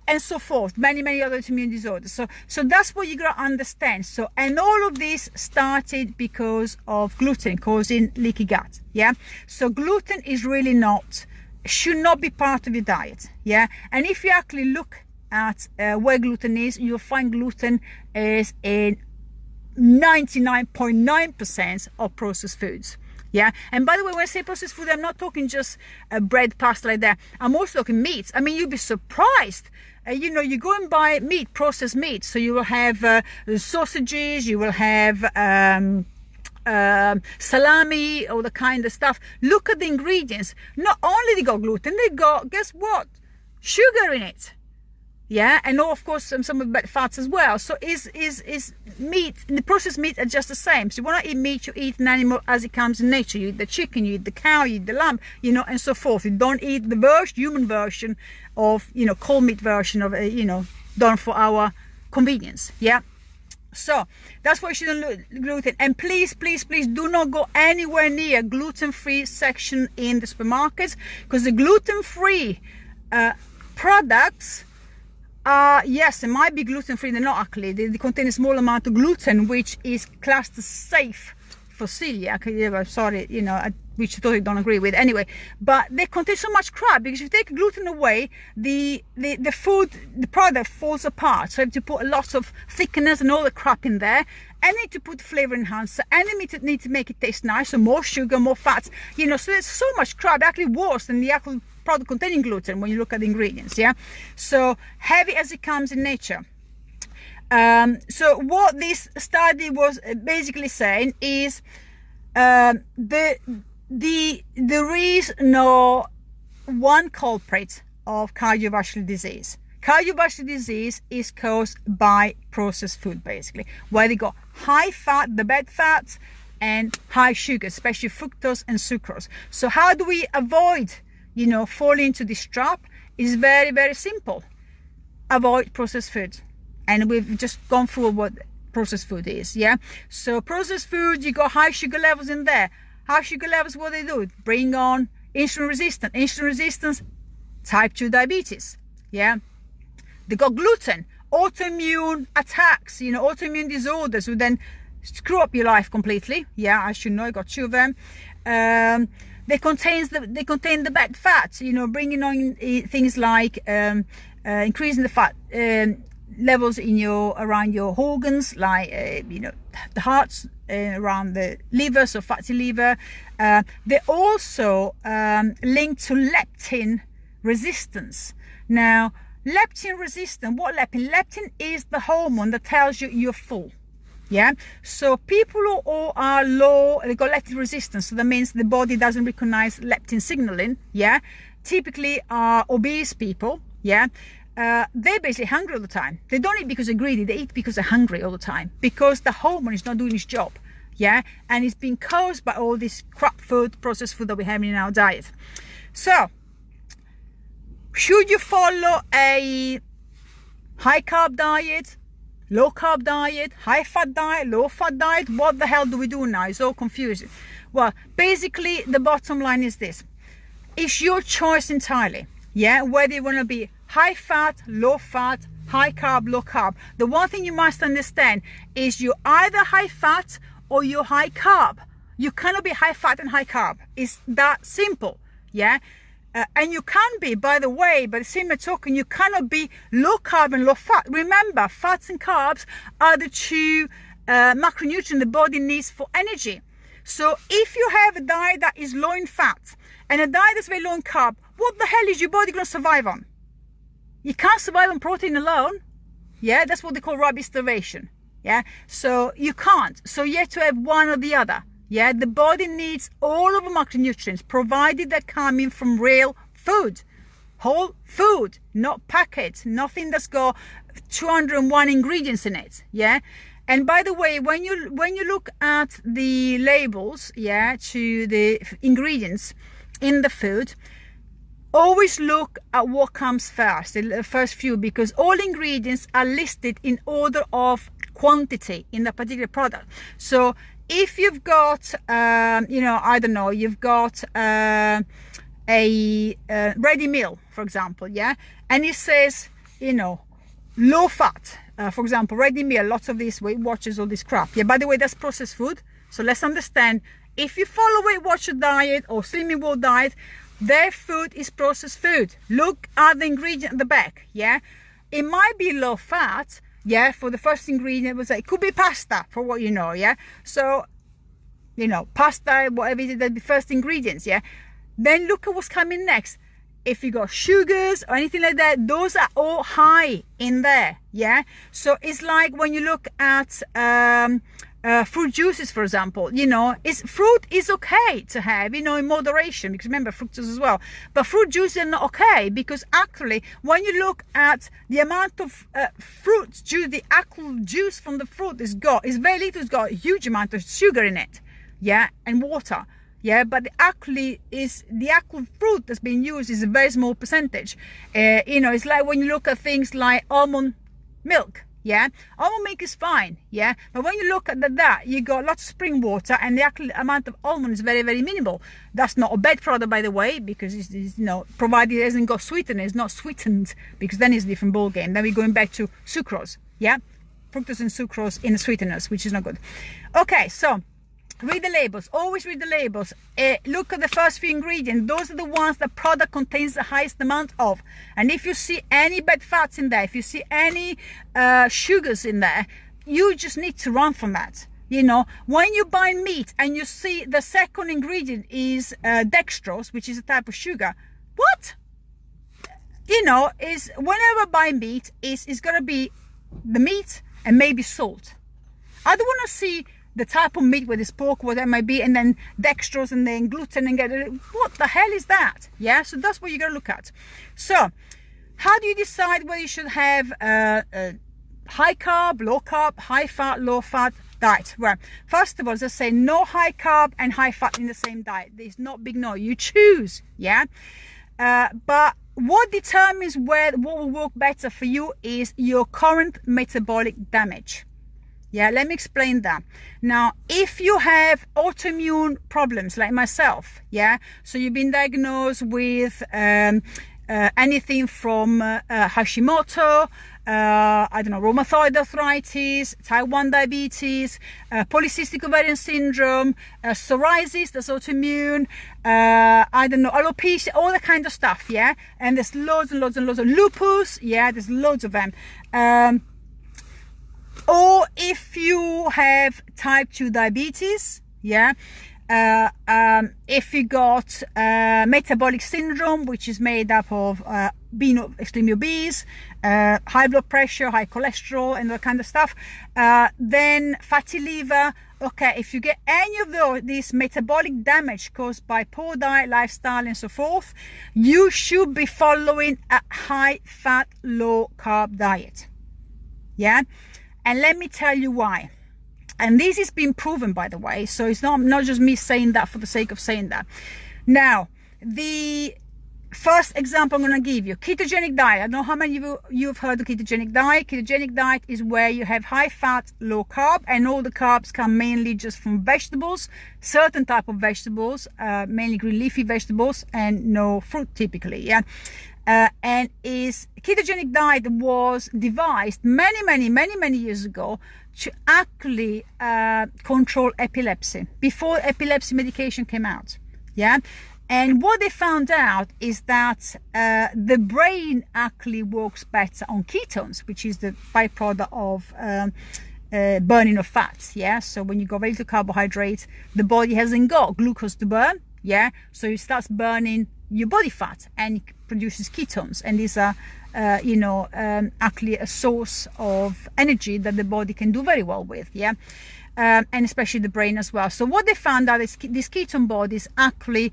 and so forth. Many other autoimmune disorders. So that's what you gotta understand. So, and all of this started because of gluten causing leaky gut, yeah. So gluten is really should not be part of your diet, yeah. And if you actually look at where gluten is, you'll find gluten is in 99.9% of processed foods. Yeah, and by the way, when I say processed food, I'm not talking just bread, pasta like that. I'm also talking meats. I mean, you'd be surprised. You go and buy meat, processed meat. So you will have sausages, you will have salami, all the kind of stuff. Look at the ingredients. Not only they got gluten, they got, guess what? Sugar in it. Yeah, and of course some of the bad fats as well. So is meat, the processed meat are just the same. So you want to eat meat, you eat an animal as it comes in nature. You eat the chicken, you eat the cow, you eat the lamb, and so forth. You don't eat the human version of, cold meat version of, done for our convenience. Yeah. So that's why you shouldn't look gluten. And please do not go anywhere near gluten-free section in the supermarkets, because the gluten-free products, yes, it might be gluten-free. They're not actually. They contain a small amount of gluten, which is classed as safe for celiac. Sorry, which I totally don't agree with. Anyway, but they contain so much crap, because if you take gluten away, the product falls apart. So you have to put a lot of thickeners and all the crap in there, and need to put flavor enhancer, and they need to make it taste nice. So more sugar, more fats. So there's so much crap, actually worse than the actual product containing gluten when you look at the ingredients. Yeah, so heavy as it comes in nature. So what this study was basically saying is there is no one culprit of cardiovascular disease. Cardiovascular disease is caused by processed food, basically, where they got high fat, the bad fats, and high sugar, especially fructose and sucrose. So how do we avoid fall into this trap? Is very, very simple. Avoid processed food. And we've just gone through what processed food is, yeah? So processed food, you got high sugar levels in there. High sugar levels, what they do? Bring on insulin resistance. Insulin resistance, type 2 diabetes, yeah? They got gluten, autoimmune attacks, autoimmune disorders who then screw up your life completely. Yeah, I should know, I got 2 of them. They contain the bad fats, bringing on things like increasing the fat levels in around your organs, like the hearts, around the liver, so fatty liver. They also linked to leptin resistance. Now, leptin resistant, what leptin? Leptin is the hormone that tells you you're full. Yeah, so people who are low, they got leptin resistance, so that means the body doesn't recognize leptin signaling. Yeah, typically are obese people. Yeah, they're basically hungry all the time. They don't eat because they're greedy, they eat because they're hungry all the time, because the hormone is not doing its job. Yeah, and it's being caused by all this crap food, processed food that we have in our diet. So should you follow a high carb diet, low carb diet, high fat diet, low fat diet? What the hell do we do now? It's all confusing. Well, basically the bottom line is this: it's your choice entirely. yeah, whether you want to be high fat, low fat, high carb, low carb. The one thing you must understand is you're either high fat or you're high carb. You cannot be high fat and high carb. It's that simple, yeah. And you can be, by the way, by the same token, you cannot be low carb and low fat. Remember, fats and carbs are the two macronutrients the body needs for energy. So if you have a diet that is low in fat and a diet that's very low in carb, what the hell is your body going to survive on? You can't survive on protein alone. Yeah, that's what they call rapid starvation. Yeah, so you can't. So you have to have one or the other. Yeah, the body needs all of the macronutrients, provided they're coming from real food, whole food, not packets, nothing that's got 201 ingredients in it. Yeah, and by the way, when you look at the labels, yeah, to the ingredients in the food, always look at what comes first, the first few, because all ingredients are listed in order of quantity in the particular product. So if you've got, you know, I don't know, you've got a ready meal, for example, yeah, and it says, you know, low fat, for example, ready meal, lots of these Weight Watchers, all this crap. Yeah, by the way, that's processed food. So let's understand, if you follow Weight Watcher diet or Slimming World diet, their food is processed food. Look at the ingredient at the back, yeah. It might be low fat, yeah, for the first ingredient, it could be pasta, for what you know, yeah. So, you know, pasta, whatever it is, the first ingredients, yeah. Then look at what's coming next. If you got sugars or anything like that, those are all high in there, yeah. So it's like when you look at fruit juices, for example, you know, fruit is okay to have, you know, in moderation, because remember, fructose as well. But fruit juices are not okay, because actually, when you look at the amount of fruit juice, the actual juice from the fruit is very little. It's got a huge amount of sugar in it, yeah, and water. Yeah, but the actual fruit that's being used is a very small percentage. You know, it's like when you look at things like almond milk. Yeah, almond milk is fine. Yeah, but when you look at that, you got lots of spring water, and the actual amount of almond is very, very minimal. That's not a bad product, by the way, because it's you know, provided it hasn't got sweetener, it's not sweetened, because then it's a different ball game. Then we're going back to sucrose. Yeah, fructose and sucrose in the sweeteners, which is not good. Okay, so read the labels. Always read the labels. Look at the first few ingredients. Those are the ones the product contains the highest amount of. And if you see any bad fats in there, if you see any sugars in there, you just need to run from that. You know, when you buy meat and you see the second ingredient is dextrose, which is a type of sugar, what? You know, is whenever I buy meat, it's got to be the meat and maybe salt. I don't want to see the type of meat, whether it's pork, whatever it might be, and then dextrose and then gluten and what the hell is that? Yeah, so that's what you got to look at. So how do you decide whether you should have a high carb, low carb, high fat, low fat diet? Well, first of all, as I say, no high carb and high fat in the same diet. There's not big no, you choose, yeah. But what determines what will work better for you is your current metabolic damage. Yeah, let me explain that. Now, if you have autoimmune problems like myself, yeah, so you've been diagnosed with anything from Hashimoto, I don't know, rheumatoid arthritis, type 1 diabetes, polycystic ovarian syndrome, psoriasis, that's autoimmune, I don't know, alopecia, all that kind of stuff, yeah, and there's loads and loads and loads of lupus, yeah, there's loads of them. Or if you have type 2 diabetes, yeah, if you got metabolic syndrome, which is made up of being extremely obese, high blood pressure, high cholesterol, and that kind of stuff, then fatty liver. Okay, if you get any of this metabolic damage caused by poor diet, lifestyle, and so forth, you should be following a high fat, low carb diet. Yeah. And let me tell you why. And this has been proven, by the way. So it's not just me saying that for the sake of saying that. Now, the first example I'm going to give you, ketogenic diet. I don't know how many of you have heard of ketogenic diet. Ketogenic diet is where you have high fat, low carb, and all the carbs come mainly just from vegetables, certain type of vegetables, mainly green leafy vegetables, and no fruit typically, yeah. and his ketogenic diet was devised many years ago to actually control epilepsy before epilepsy medication came out. Yeah. And what they found out is that the brain actually works better on ketones, which is the byproduct of burning of fats. Yeah, so when you go very to carbohydrates, the body hasn't got glucose to burn. Yeah, so it starts burning your body fat and it produces ketones, and these are actually a source of energy that the body can do very well with. Yeah. And especially the brain as well. So what they found out is these ketone bodies actually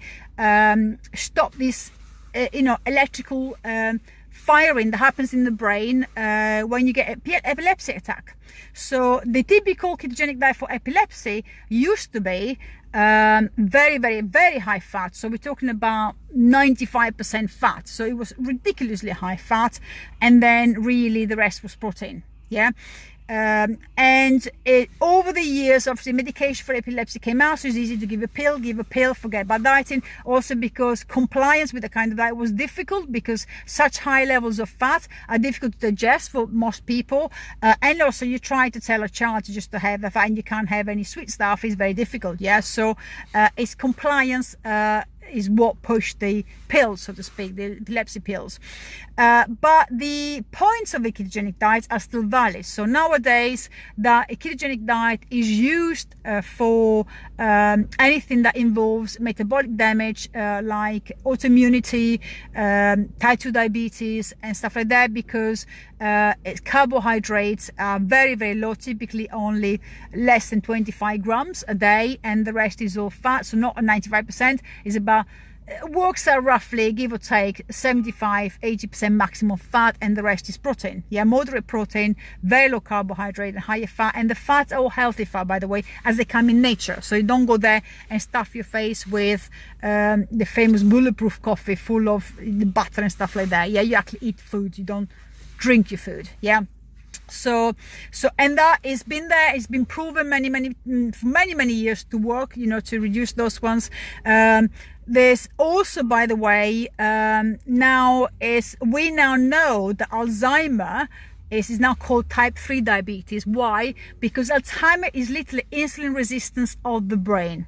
stop this, electrical firing that happens in the brain when you get epilepsy attack. So the typical ketogenic diet for epilepsy used to be very high fat. So we're talking about 95% fat. So it was ridiculously high fat, and then really the rest was protein. Yeah. Over the years, obviously medication for epilepsy came out, so it's easy to give a pill, forget about dieting. Also because compliance with the kind of diet was difficult, because such high levels of fat are difficult to digest for most people, and also you try to tell a child just to have the fat and you can't have any sweet stuff is very difficult. Yeah, so it's compliance is what pushed the pills, so to speak, the epilepsy pills. But the points of the ketogenic diets are still valid. So nowadays, the ketogenic diet is used for anything that involves metabolic damage, like autoimmunity, type 2 diabetes, and stuff like that, because carbohydrates are very low, typically only less than 25 grams a day, and the rest is all fat. So not 95%, is about works out roughly, give or take, 75-80% maximum fat, and the rest is protein. Yeah, moderate protein, very low carbohydrate, and higher fat. And the fats are all healthy fat, by the way, as they come in nature. So you don't go there and stuff your face with the famous bulletproof coffee full of the butter and stuff like that. Yeah, you actually eat food, you don't drink your food. Yeah. So and that has been there, it's been proven many years to work, to reduce those ones. There's also, by the way, we now know that Alzheimer is now called type 3 diabetes. Why? Because Alzheimer is literally insulin resistance of the brain.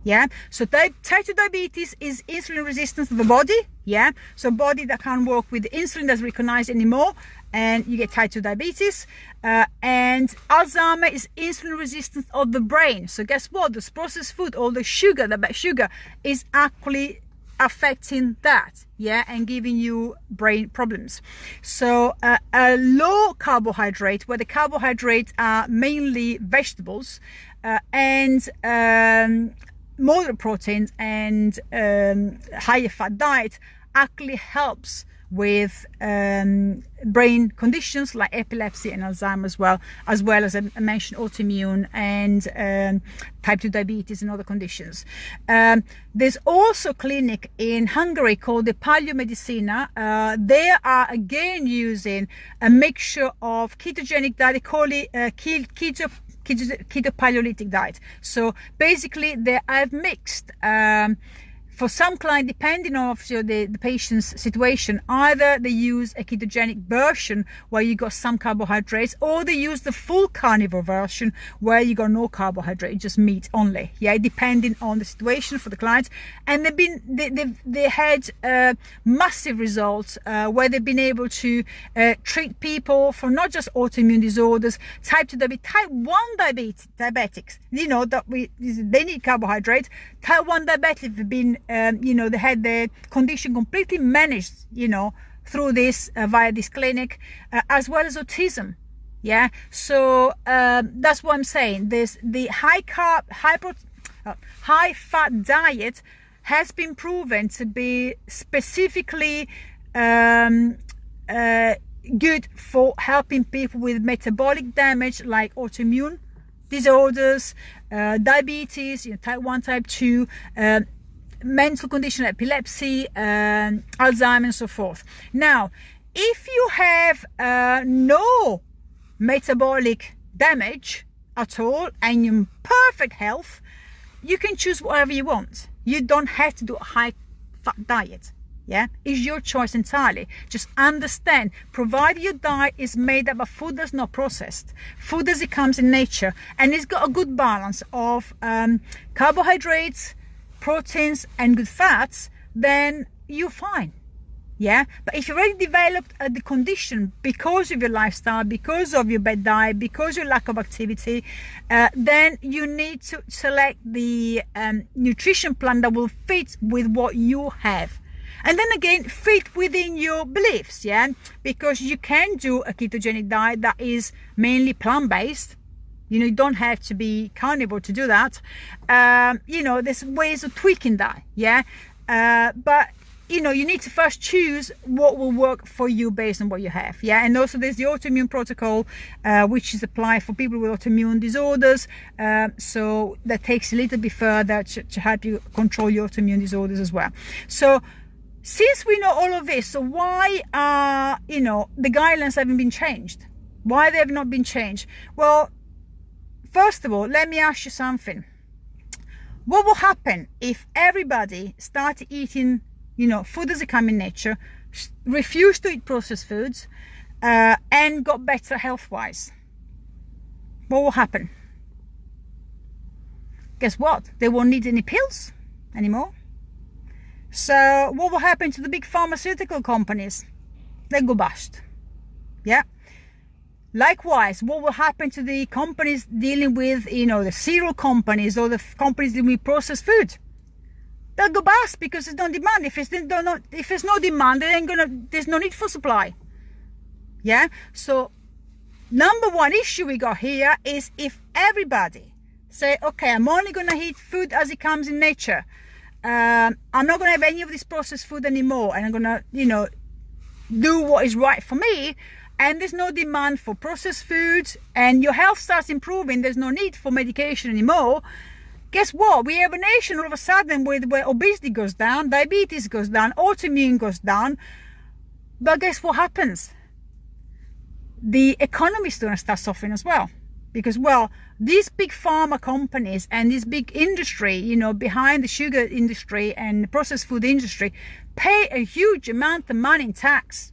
Yeah, so type 2 diabetes is insulin resistance of the body. Yeah, so body that can't work with the insulin doesn't recognize anymore, and you get type 2 diabetes. And Alzheimer is insulin resistance of the brain. So guess what? This processed food, all the sugar, the bad sugar, is actually affecting that. Yeah, and giving you brain problems. So a low carbohydrate, where the carbohydrates are mainly vegetables, and moderate proteins and higher fat diet actually helps with brain conditions like epilepsy and Alzheimer as well as I mentioned autoimmune and type 2 diabetes and other conditions. There's also a clinic in Hungary called the Paleomedicina. They are again using a mixture of ketogenic diet. They call it keto paleolithic diet. So basically I've mixed for some client, depending on the patient's situation, either they use a ketogenic version where you got some carbohydrates, or they use the full carnivore version where you got no carbohydrate, just meat only. Yeah, depending on the situation for the client. And they had massive results where they've been able to treat people for not just autoimmune disorders, type 2 diabetes, type 1 diabetics. That they need carbohydrates. Type 1 diabetics have been they had the condition completely managed, through this via this clinic, as well as autism. Yeah, so that's what I'm saying. There's the high fat diet has been proven to be specifically good for helping people with metabolic damage like autoimmune disorders, diabetes, type 1, type 2, mental condition, epilepsy, Alzheimer, and so forth. Now, if you have no metabolic damage at all and you're in perfect health, you can choose whatever you want. You don't have to do a high fat diet. Yeah, it's your choice entirely. Just understand, provided your diet is made up of food that's not processed, food as it comes in nature, and it's got a good balance of carbohydrates, proteins, and good fats, then you're fine. Yeah, but if you already developed the condition because of your lifestyle, because of your bad diet, because of your lack of activity, then you need to select the nutrition plan that will fit with what you have. And then again, fit within your beliefs, yeah? Because you can do a ketogenic diet that is mainly plant-based. You know, you don't have to be carnivore to do that. You know, there's ways of tweaking that, yeah? But you know, you need to first choose what will work for you based on what you have. Yeah, and also there's the autoimmune protocol, which is applied for people with autoimmune disorders. So that takes a little bit further to help you control your autoimmune disorders as well. So since we know all of this, so why are, you know, the guidelines haven't been changed? Why they have not been changed? Well, first of all, let me ask you something. What will happen if everybody started eating, you know, food as it comes in nature, refused to eat processed foods, and got better health-wise? What will happen? Guess what? They won't need any pills anymore. So what will happen to the big pharmaceutical companies? They go bust. Yeah. Likewise, what will happen to the companies dealing with, you know, the cereal companies or the companies dealing with processed food? They'll go bust because there's no demand. If there's no demand, there's no need for supply. Yeah. So number one issue we got here is if everybody say, okay, I'm only gonna eat food as it comes in nature. I'm not gonna have any of this processed food anymore, and I'm gonna, you know, do what is right for me. And there's no demand for processed food, and your health starts improving. There's no need for medication anymore. Guess what? We have a nation all of a sudden where obesity goes down, diabetes goes down, autoimmune goes down. But guess what happens? The economy is going to start suffering as well. Because, well, these big pharma companies and this big industry, you know, behind the sugar industry and the processed food industry, pay a huge amount of money in tax.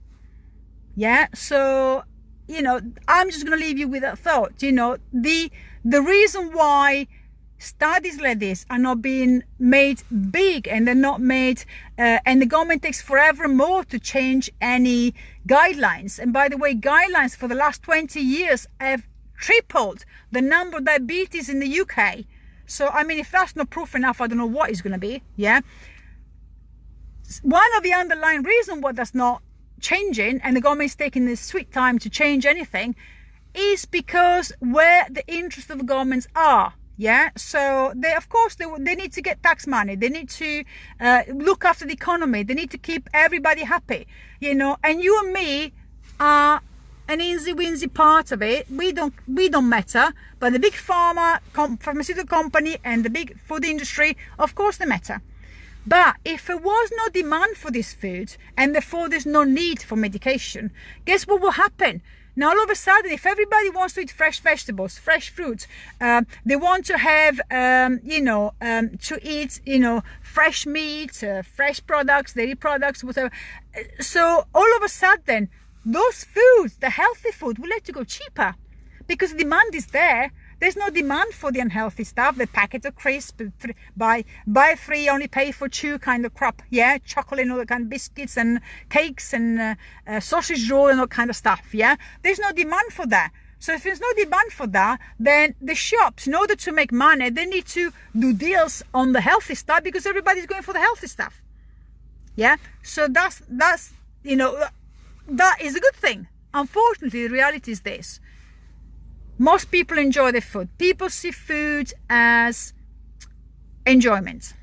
Yeah, so, you know, I'm just going to leave you with that thought. You know, the reason why studies like this are not being made big, and they're not made, and the government takes forever more to change any guidelines. And by the way, guidelines for the last 20 years have tripled the number of diabetes in the UK. So, I mean, if that's not proof enough, I don't know what is going to be. Yeah. One of the underlying reasons why that's not changing, and the government is taking this sweet time to change anything, is because where the interests of the governments are. Yeah, so they, of course, they need to get tax money. They need to look after the economy. They need to keep everybody happy, you know. And you and me are an easy-winsy part of it. We don't matter. But the big pharmaceutical company and the big food industry, of course, they matter. But if there was no demand for this food, and therefore there's no need for medication, guess what will happen? Now, all of a sudden, if everybody wants to eat fresh vegetables, fresh fruits, they want to have, to eat, you know, fresh meat, fresh products, dairy products, whatever. So all of a sudden, those foods, the healthy food, will have to go cheaper because the demand is there. There's no demand for the unhealthy stuff, the packet of crisps, buy 3, only pay for 2 kind of crap, yeah, chocolate and all that kind of biscuits and cakes and sausage roll and all kind of stuff, yeah. There's no demand for that. So if there's no demand for that, then the shops, in order to make money, they need to do deals on the healthy stuff because everybody's going for the healthy stuff, yeah. So that's you know, that is a good thing. Unfortunately, the reality is this. Most people enjoy their food. People see food as enjoyment.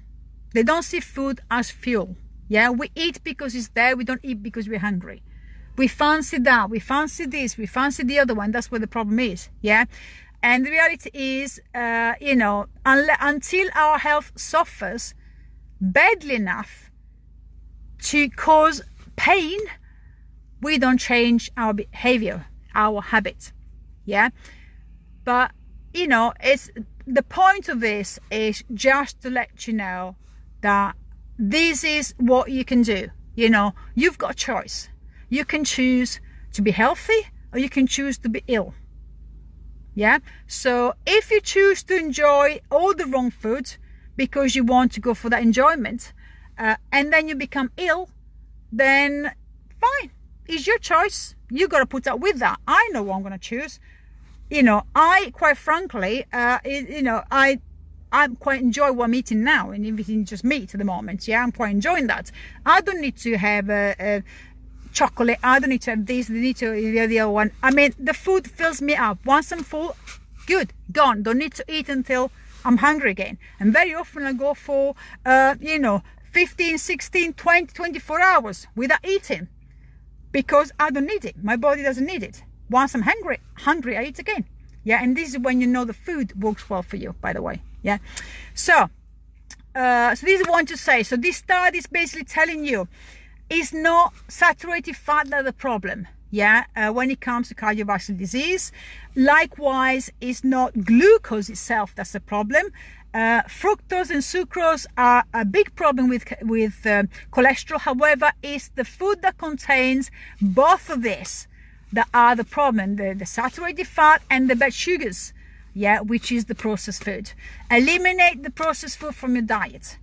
They don't see food as fuel. Yeah, we eat because it's there. We don't eat because we're hungry. We fancy that. We fancy this. We fancy the other one. That's where the problem is. Yeah, and the reality is, you know, until our health suffers badly enough to cause pain, we don't change our behavior, our habit. Yeah. But, you know, it's the point of this is just to let you know that this is what you can do. You know, you've got a choice. You can choose to be healthy or you can choose to be ill. Yeah, so if you choose to enjoy all the wrong food because you want to go for that enjoyment, and then you become ill, then fine, it's your choice. You got to put up with that. I know what I'm going to choose. You know, I quite frankly, you know, I quite enjoy what I'm eating now, and eating just meat at the moment. Yeah, I'm quite enjoying that. I don't need to have chocolate. I don't need to have this. I need to the other one. I mean, the food fills me up. Once I'm full, good, gone. Don't need to eat until I'm hungry again. And very often I go for, you know, 15, 16, 20, 24 hours without eating because I don't need it. My body doesn't need it. Once I'm hungry, I eat again. Yeah, and this is when you know the food works well for you, by the way. Yeah, so this is what I want to say. So this study is basically telling you it's not saturated fat that's the problem. Yeah, when it comes to cardiovascular disease. Likewise, it's not glucose itself that's the problem. Fructose and sucrose are a big problem with cholesterol. However, it's the food that contains both of this that are the problem, the saturated fat and the bad sugars, yeah, which is the processed food. Eliminate the processed food from your diet,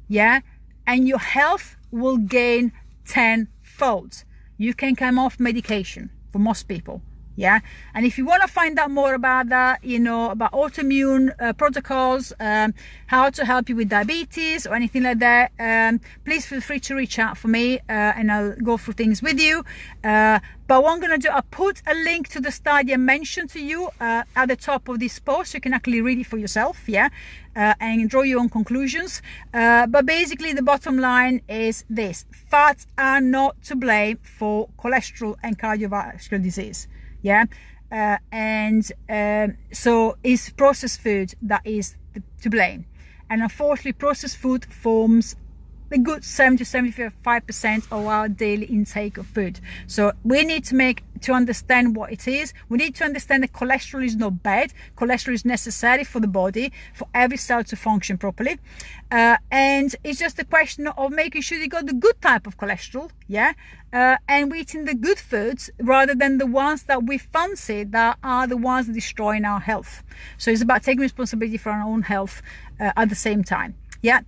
yeah, and your health will gain tenfold. You can come off medication for most people, yeah. And if you want to find out more about that, you know, about autoimmune protocols, how to help you with diabetes or anything like that, please feel free to reach out for me, and I'll go through things with you. But what I'm going to do, I'll put a link to the study I mentioned to you at the top of this post. You can actually read it for yourself, yeah, and draw your own conclusions. But basically, the bottom line is this: fats are not to blame for cholesterol and cardiovascular disease, yeah. So it's processed food that is to blame. And unfortunately, processed food forms a good 70-75% of our daily intake of food. So we need to understand what it is. We need to understand that cholesterol is not bad. Cholesterol is necessary for the body, for every cell to function properly. And it's just a question of making sure you got the good type of cholesterol, yeah, and we're eating the good foods rather than the ones that we fancy that are the ones destroying our health. So it's about taking responsibility for our own health at the same time, yeah.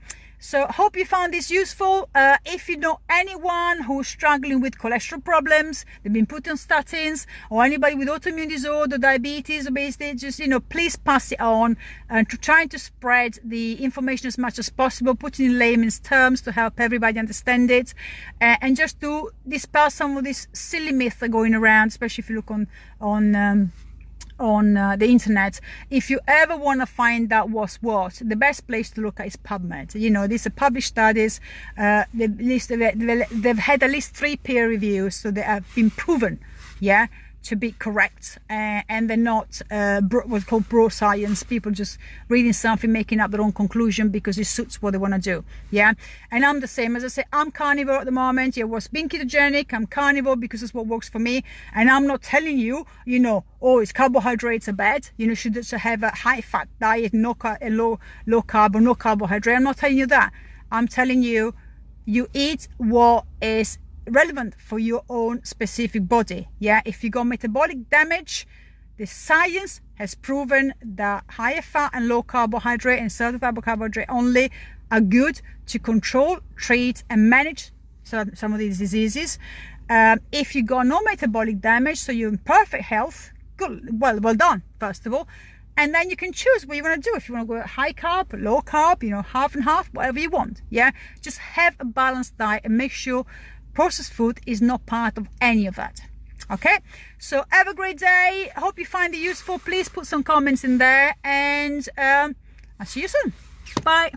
So hope you found this useful. If you know anyone who's struggling with cholesterol problems, they've been put on statins, or anybody with autoimmune disorder, diabetes, obesity, just, you know, please pass it on and trying to spread the information as much as possible, put it in layman's terms to help everybody understand it, and just to dispel some of these silly myths that are going around, especially if you look on the internet. If you ever want to find out what's what, the best place to look at is PubMed. You know, these are published studies. They've had at least 3 peer reviews, so they have been proven, yeah, to be correct, and they're not what's called bro science, people just reading something, making up their own conclusion because it suits what they want to do, yeah. And I'm the same. As I say, I'm carnivore at the moment. Yeah, was being ketogenic, I'm carnivore because it's what works for me. And I'm not telling you, you know, oh, it's carbohydrates are bad, you know, should just have a high fat diet, low carb or no carbohydrate. I'm not telling you that. I'm telling you, you eat what is relevant for your own specific body, yeah. If you got metabolic damage, the science has proven that higher fat and low carbohydrate and certified carbohydrate only are good to control, treat and manage some of these diseases. If you got no metabolic damage, so you're in perfect health, good, well done, first of all. And then you can choose what you want to do. If you want to go high carb, low carb, you know, half and half, whatever you want, yeah. Just have a balanced diet and make sure processed food is not part of any of that. Okay, so have a great day. Hope you find it useful. Please put some comments in there, and I'll see you soon. Bye.